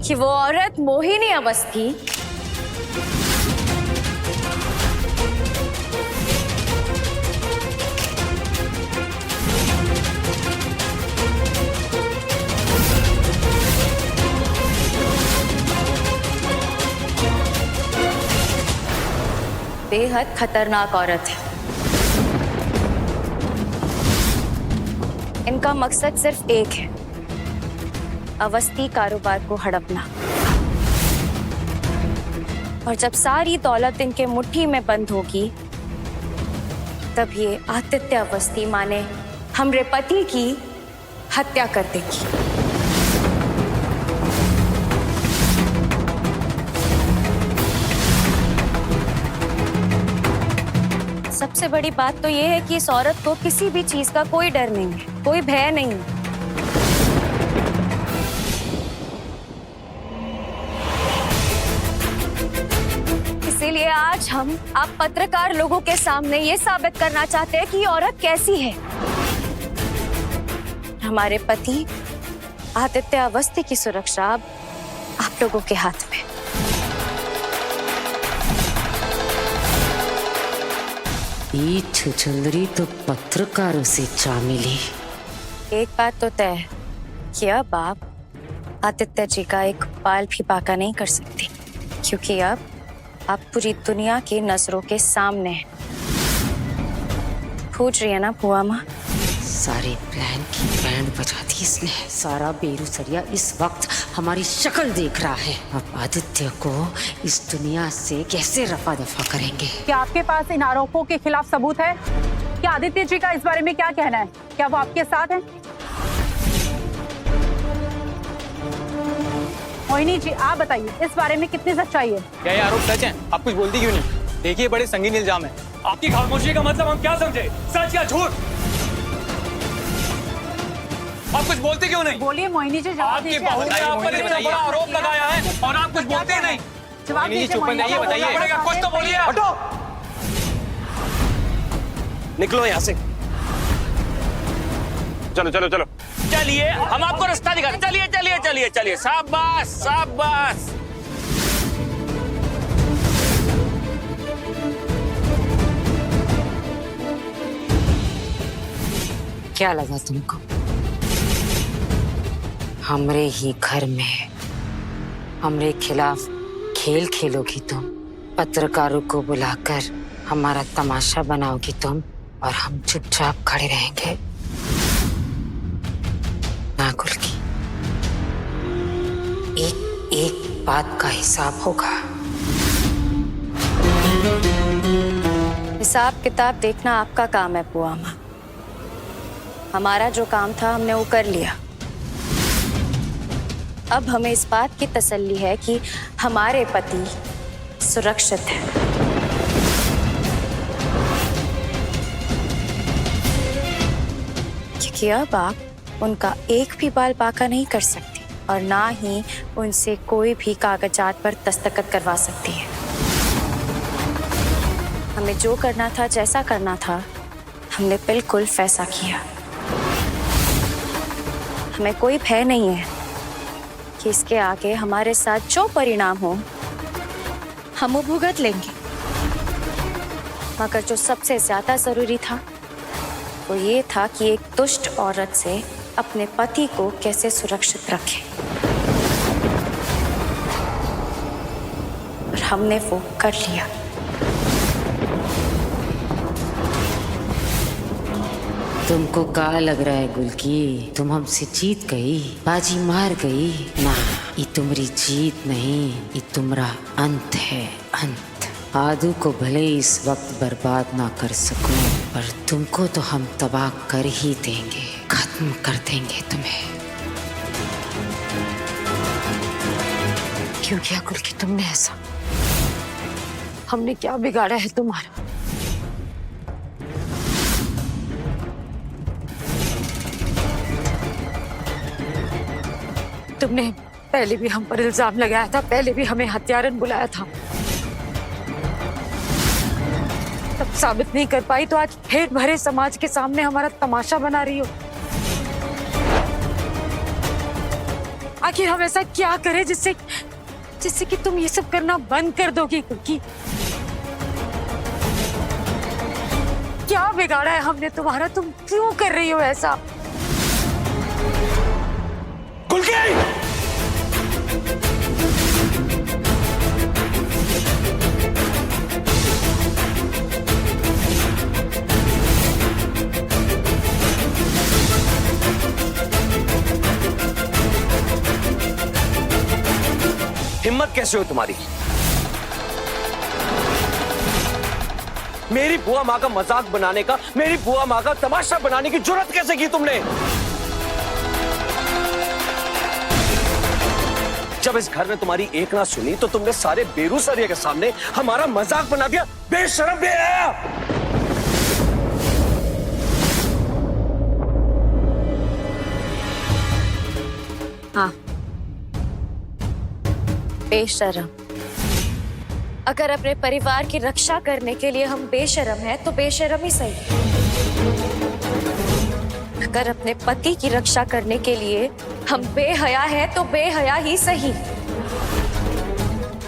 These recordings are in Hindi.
कि वो औरत मोहिनी अवस्थी बेहद खतरनाक औरत है। इनका मकसद सिर्फ एक है, अवस्थी कारोबार को हड़पना। और जब सारी दौलत इनके मुट्ठी में बंद होगी, तब ये आदित्य अवस्थी माने हमरे पति की हत्या कर देगी। सबसे बड़ी बात तो ये है कि इस औरत को किसी भी चीज का कोई डर नहीं है, कोई भय नहीं है। इसीलिए आज हम आप पत्रकार लोगों के सामने ये साबित करना चाहते हैं कि ये औरत कैसी है। हमारे पति आदित्य अवस्थी की सुरक्षा अब आप लोगों के हाथ में। ये छुछुंदरी तो पत्रकारों से जा मिली। एक बात तो तय है कि अब आप आदित्य जी का एक बाल भी बाका नहीं कर सकती, क्योंकि अब आप पूरी दुनिया की नजरों के सामने हैं। पूछ रही है ना बुआ माँ? सारे प्लान की बैंड बजा दी इसने। सारा बेरूसरिया इस वक्त हमारी शक्ल देख रहा है। अब आदित्य को इस दुनिया से कैसे रफा दफा करेंगे। क्या आपके पास इन आरोपों के खिलाफ सबूत है? क्या आदित्य जी का इस बारे में क्या कहना है? क्या वो आपके साथ हैं? मोहिनी जी, आप बताइए इस बारे में कितनी सच्चाई है? क्या ये आरोप सच है? आप कुछ बोलती क्यों नहीं? देखिए, बड़े संगीन इल्जाम है। आपकी खामोशी का मतलब हम क्या समझे? सच या झूठ? आप कुछ बोलते क्यों नहीं? बोलिए मोहिनी जी, जवाब आपकी दीजिए। बहू ने आप पर इतना बड़ा आरोप लगाया है और आप कुछ बोलते ही नहीं। जवाब मोहिनी जी, दीजिए चुप मोहिनी जी, बनाइए, बताइए। बोलना पड़ेगा, कुछ तो बोलिए। हटो, निकलो यहाँ से। चलो चलो चलो। चलिए, हम आपको रास्ता दिखाते। चलिए चलिए चलिए चलिए, शाबाश शाबाश। क्या लगा तुमको? हमरे ही घर में हमरे खिलाफ खेल खेलोगी तुम? पत्रकारों को बुलाकर हमारा तमाशा बनाओगी तुम और हम चुपचाप खड़े रहेंगे? नागुल की एक एक बात का हिसाब होगा। हिसाब किताब देखना आपका काम है बुआ माँ। हमारा जो काम था हमने वो कर लिया। अब हमें इस बात की तसल्ली है कि हमारे पति सुरक्षित हैं। क्योंकि अब आप उनका एक भी बाल बाका नहीं कर सकती और ना ही उनसे कोई भी कागजात पर दस्तखत करवा सकती है। हमें जो करना था, जैसा करना था, हमने बिल्कुल फैसला किया। हमें कोई भय नहीं है कि इसके आगे हमारे साथ जो परिणाम हो हम वो भुगत लेंगे। मगर जो सबसे ज्यादा जरूरी था वो ये था कि एक दुष्ट औरत से अपने पति को कैसे सुरक्षित रखें, और हमने वो कर लिया। तुमको क्या लग रहा है गुलकी? तुम हमसे जीत गई, बाजी मार गई? ना, ये तुम्हारी जीत नहीं, ये तुम्हारा अंत है, अंत। आदू को भले इस वक्त बर्बाद ना कर सकूं, पर तुमको तो हम तबाह कर ही देंगे, खत्म कर देंगे तुम्हें। क्यों किया गुलकी तुमने ऐसा? हमने क्या बिगाड़ा है तुम्हारा? तुमने पहले भी हम पर इल्जाम लगाया था, पहले भी हमें हत्यारन बुलाया था। तब साबित नहीं कर पाई तो आज फिर भरे समाज के सामने हमारा तमाशा बना रही हो। आखिर हम ऐसा क्या करें जिससे जिससे कि तुम ये सब करना बंद कर दोगी गुल्की? क्या बिगाड़ा है हमने तुम्हारा? तुम क्यों कर रही हो ऐसा? गुल्की! हिम्मत कैसे हो तुम्हारी? मेरी बुआ माँ का मजाक बनाने का, मेरी बुआ माँ का तमाशा बनाने की जुर्रत कैसे की तुमने? जब इस घर ने तुम्हारी एक ना सुनी तो तुमने सारे बेरू सरिया के सामने हमारा मजाक बना दिया। बेशरम बेहया! हाँ, बेशरम। अगर अपने परिवार की रक्षा करने के लिए हम बेशरम हैं, तो बेशरम ही सही। अगर अपने पति की रक्षा करने के लिए हम बेहया हैं, तो बेहया ही सही।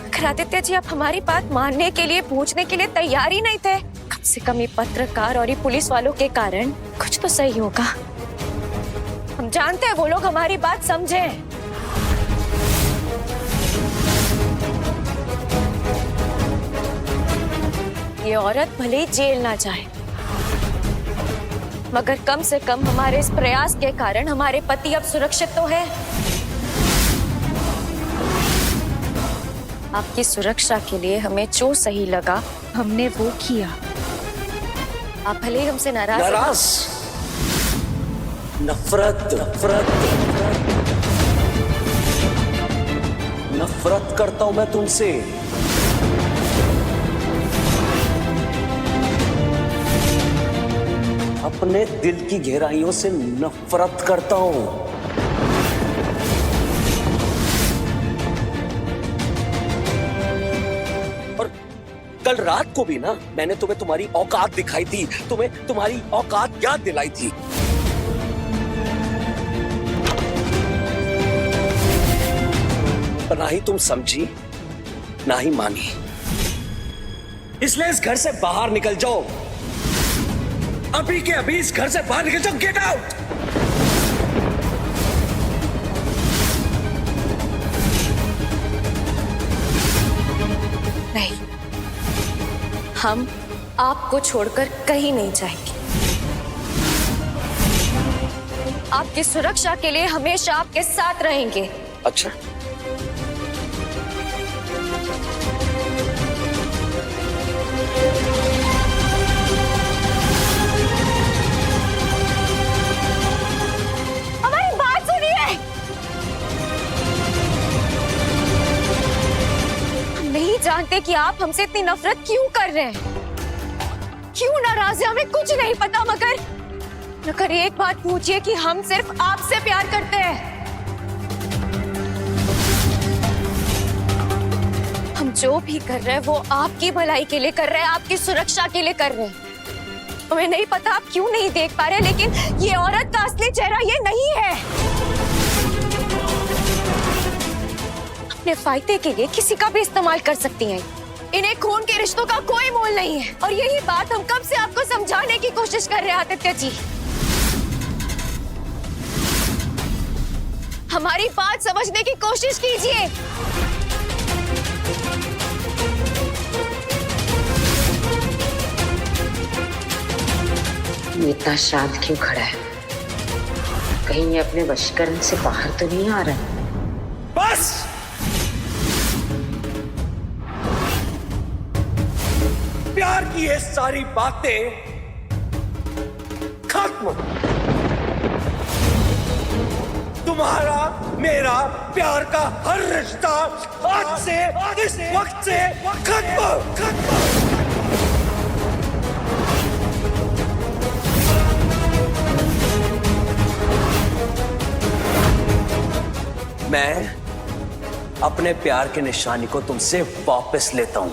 अगर आदित्य जी आप हमारी बात मानने के लिए, पूछने के लिए तैयार ही नहीं थे, कम से कम ये पत्रकार और ये पुलिस वालों के कारण कुछ तो सही होगा। हम जानते हैं वो लोग हमारी बात समझे। ये औरत भले ही जेल ना जाए, मगर कम से कम हमारे इस प्रयास के कारण हमारे पति अब सुरक्षित तो है। आपकी सुरक्षा के लिए हमें जो सही लगा हमने वो किया। आप भले ही हमसे नाराज नफरत नफरत नफरत करता हूं मैं तुमसे। अपने दिल की गहराइयों से नफरत करता हूं। और कल रात को भी ना मैंने तुम्हें तुम्हारी औकात दिखाई थी, तुम्हें तुम्हारी औकात याद दिलाई थी। पर ना ही तुम समझी ना ही मानी। इसलिए इस घर से बाहर निकल जाओ, अभी के अभी इस घर से बाहर निकल जाओ। Get out! नहीं, हम आपको छोड़कर कहीं नहीं जाएंगे। आपकी सुरक्षा के लिए हमेशा आपके साथ रहेंगे। अच्छा, हमारी बात सुनिए। हम नहीं जानते कि आप हमसे इतनी नफरत क्यों कर रहे हैं, क्यों नाराज हैं, हमें कुछ नहीं पता। मगर एक बात पूछिए कि हम सिर्फ आपसे प्यार करते हैं। हम जो भी कर रहे हैं वो आपकी भलाई के लिए कर रहे हैं, आपकी सुरक्षा के लिए कर रहे हैं। हमें नहीं पता आप क्यों नहीं देख पा रहे, लेकिन ये औरत का असली चेहरा ये नहीं है। अपने फायदे के लिए किसी का भी इस्तेमाल कर सकती हैं। इन्हें खून के रिश्तों का कोई मोल नहीं है, और यही बात हम कब से आपको समझाने की कोशिश कर रहे हैं। आदित्य जी, हमारी बात समझने की कोशिश कीजिए। ये इतना शांत क्यों खड़ा है? कहीं ये अपने वशीकरण से बाहर तो नहीं आ रहा है? बस! प्यार की ये सारी बातें खत्म। तुम्हारा मेरा प्यार का हर रिश्ता आज से इस वक्त से खत्म। मैं अपने प्यार के निशानी को तुमसे वापस लेता हूं।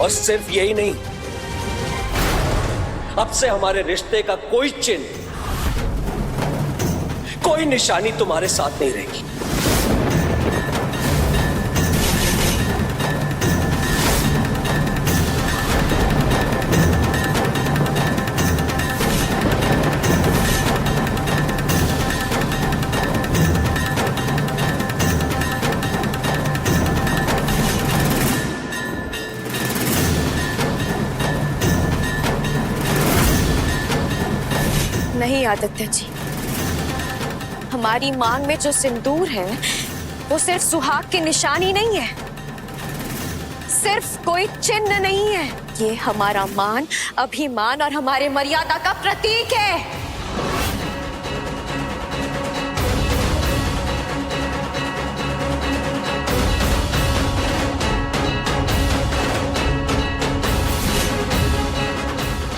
और सिर्फ यही नहीं, अब से हमारे रिश्ते का कोई चिन्ह, कोई निशानी तुम्हारे साथ नहीं रहेगी। नहीं आदित्य जी, हमारी मांग में जो सिंदूर है वो सिर्फ सुहाग की निशानी नहीं है, सिर्फ कोई चिन्ह नहीं है। ये हमारा मान, अभिमान और हमारे मर्यादा का प्रतीक है।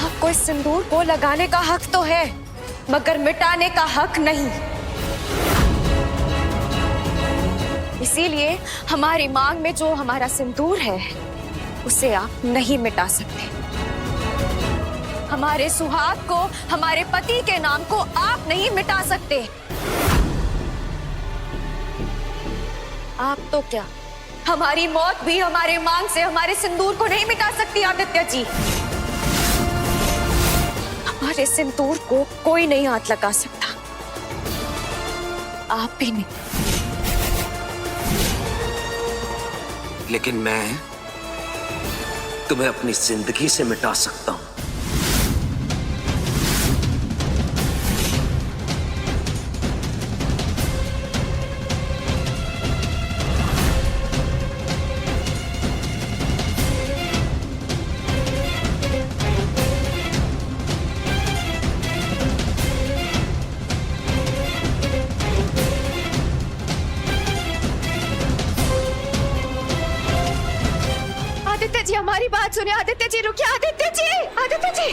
आपको इस सिंदूर को लगाने का हक तो है, मगर मिटाने का हक नहीं। इसीलिए हमारी मांग में जो हमारा सिंदूर है उसे आप नहीं मिटा सकते। हमारे सुहाग को, हमारे पति के नाम को आप नहीं मिटा सकते। आप तो क्या, हमारी मौत भी हमारे मांग से हमारे सिंदूर को नहीं मिटा सकती आदित्य जी। हमारे सिंदूर को कोई नहीं हाथ लगा सकता, आप भी नहीं। लेकिन मैं तुम्हें अपनी जिंदगी से मिटा सकता हूं। आदित्य जी, हमारी बात सुनिए। आदित्य जी रुकिए। आदित्य जी, आदित्य जी।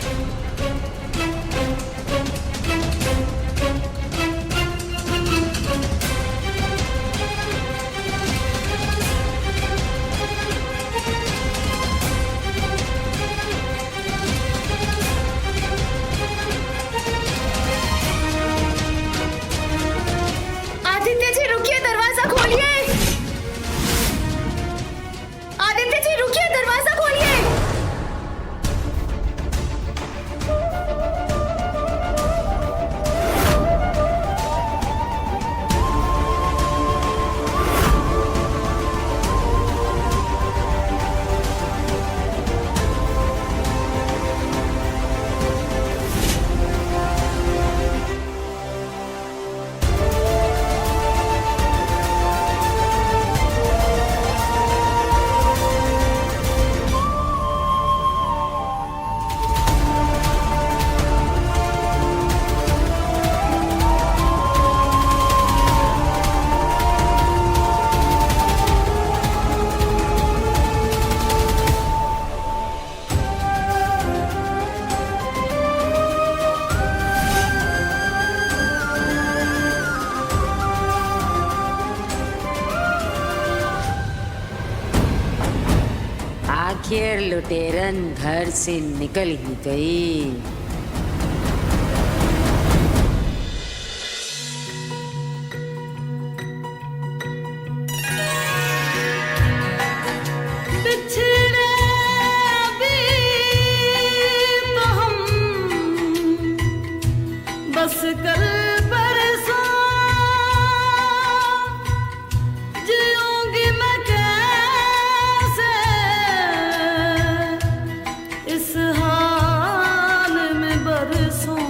आदित्य जी रुकिए, दरवाजा खोलिए। आदित्य जी रुकिए, दरवाजा खोलिए। आखिर लुटेरन घर से निकल ही गई। बिछड़े अभी तो हम बस कल परसों, जीऊंगी मैं कैसे इस हाल में बरसों।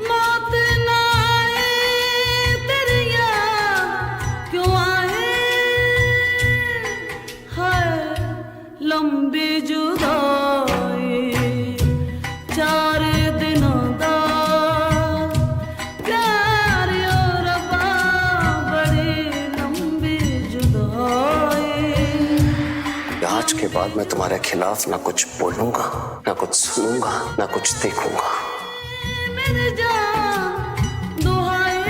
मौत ना आए तेरी याद क्यों आए, हाय लंबी जुदाई 4 दिनों दा प्यार और बड़ी लंबी जुदाई। आज के बाद मैं तुम्हारे खिलाफ ना कुछ बोलूंगा, ना कुछ सुनूंगा, ना कुछ देखूंगा। मेरी जान दुहाई,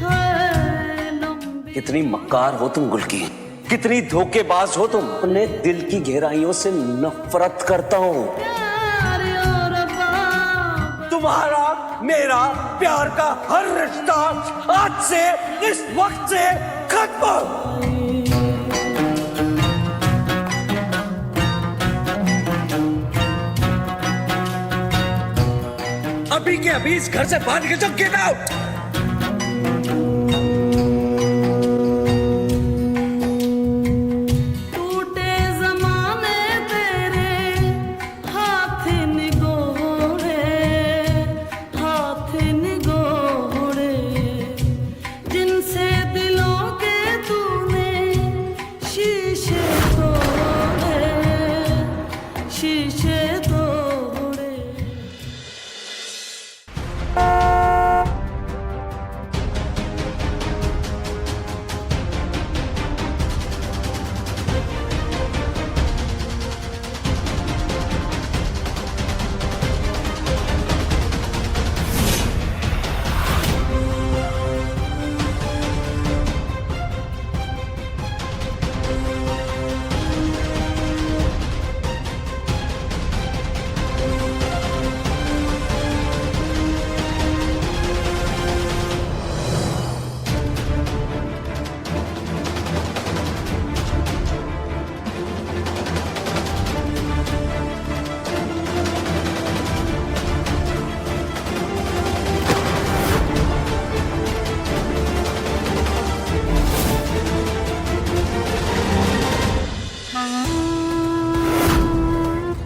हाय लंबी कितनी मक्कार हो तुम गुलकी, कितनी धोखेबाज हो तुम। अपने दिल की गहराइयों से नफरत करता हूँ। प्यार और बाबा तुम्हारा मेरा प्यार का हर रिश्ता आज से इस वक्त से खत्म। अभी के अभी इस घर से बाहर निकल जाओ। Get out. टूटे जमाने तेरे हाथ निगोड़े, हाथ निगोड़े, जिनसे दिलों के तूने शीशे तोड़े, शीशे तोड़े।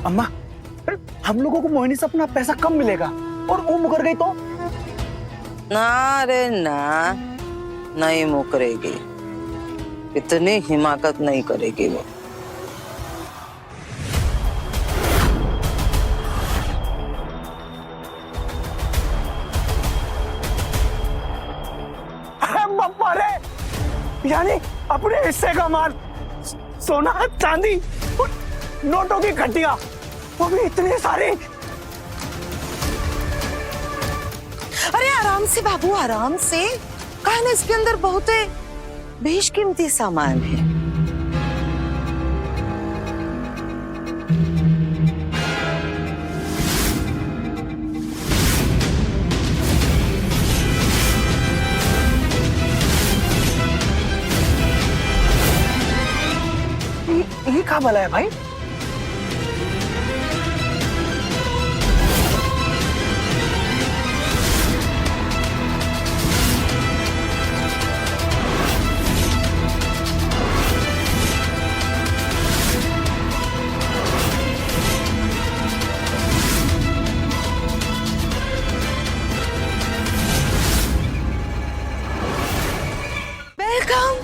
अम्मा, हम लोगों को मोहिनी से अपना पैसा कम मिलेगा और वो मुकर गई तो? ना रे ना, नहीं मुकरेगी, इतनी हिमाकत नहीं करेगी वो। बापा रे, यानी अपने हिस्से का माल, सोना चांदी और नोटों की खटिया, वो भी इतनी सारी। अरे आराम से बाबू, आराम से। कहा ना इसके अंदर बहुत बेशकीमती सामान है। ये कहाँ भला है भाई? वेलकम।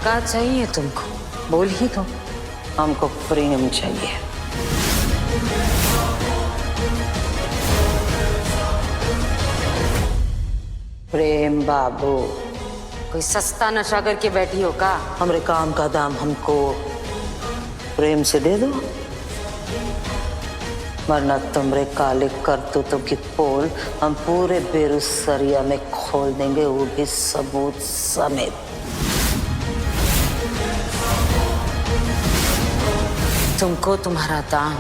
क्या चाहिए तुमको? बोल ही दो। हमको प्रेम चाहिए। प्रेम बाबू। कोई सस्ता नशा करके बैठी हो का? हमरे काम का दाम हमको प्रेम से दे दो, वरना तुमरे काले करतूतों की पोल हम पूरे बेरुसरिया में खोल देंगे, वो भी सबूत समेत। तुमको तुम्हारा दाम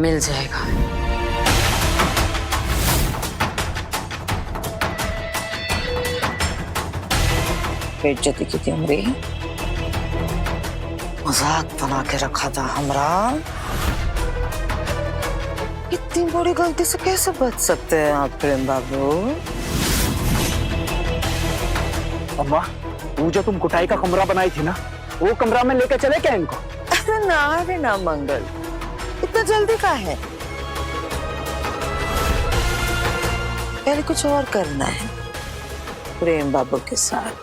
मिल जाएगा। बेइज्जती की थी हमरी, मजाक बना के रखा था हमरा। इतनी बड़ी गलती से कैसे बच सकते हैं आप प्रेम बाबू? अम्मा, वो जो तुम कुटाई का कमरा बनाई थी ना, वो कमरा में लेकर चले क्या इनको? अरे ना रे ना मंगल, इतना जल्दी का है? पहले कुछ और करना है प्रेम बाबू के साथ।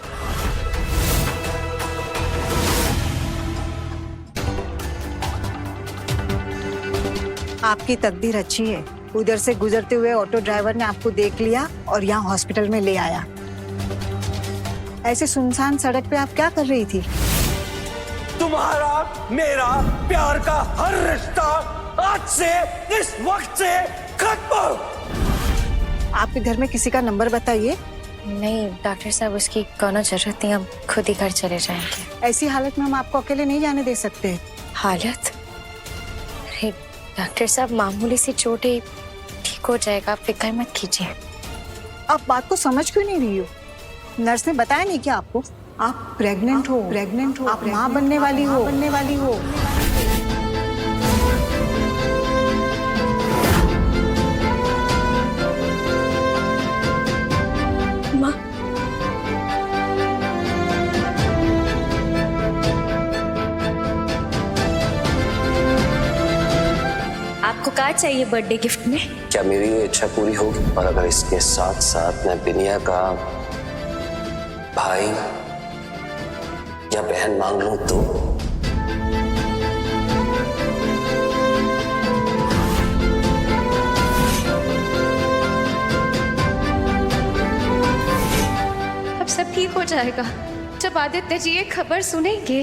आपकी तकदीर अच्छी है, उधर से गुजरते हुए ऑटो ड्राइवर ने आपको देख लिया और यहाँ हॉस्पिटल में ले आया। ऐसे सुनसान सड़क पे आप क्या कर रही थी? तुम्हारा मेरा प्यार का हर रिश्ता आज से इस वक्त से खत्म। आपके घर में किसी का नंबर बताइए। नहीं डॉक्टर साहब, उसकी कोनो जरूरत नहीं, हम खुद ही घर चले जाएंगे। ऐसी हालत में हम आपको अकेले नहीं जाने दे सकते। हालत? अरे डॉक्टर साहब, मामूली सी चोट है, ठीक हो जाएगा, आप फिक्र मत कीजिए। आप बात को समझ क्यों नहीं रही हो? नर्स ने बताया नहीं क्या आपको? आप प्रेग्नेंट हो, आप माँ बनने वाली हो। माँ, आपको क्या चाहिए बर्थडे गिफ्ट में? क्या मेरी ये इच्छा पूरी होगी? और अगर इसके साथ साथ मैं बिनिया का भाई या बहन मांग लूं तो? अब सब ठीक हो जाएगा। जब आदित्य जी ये खबर सुनेंगे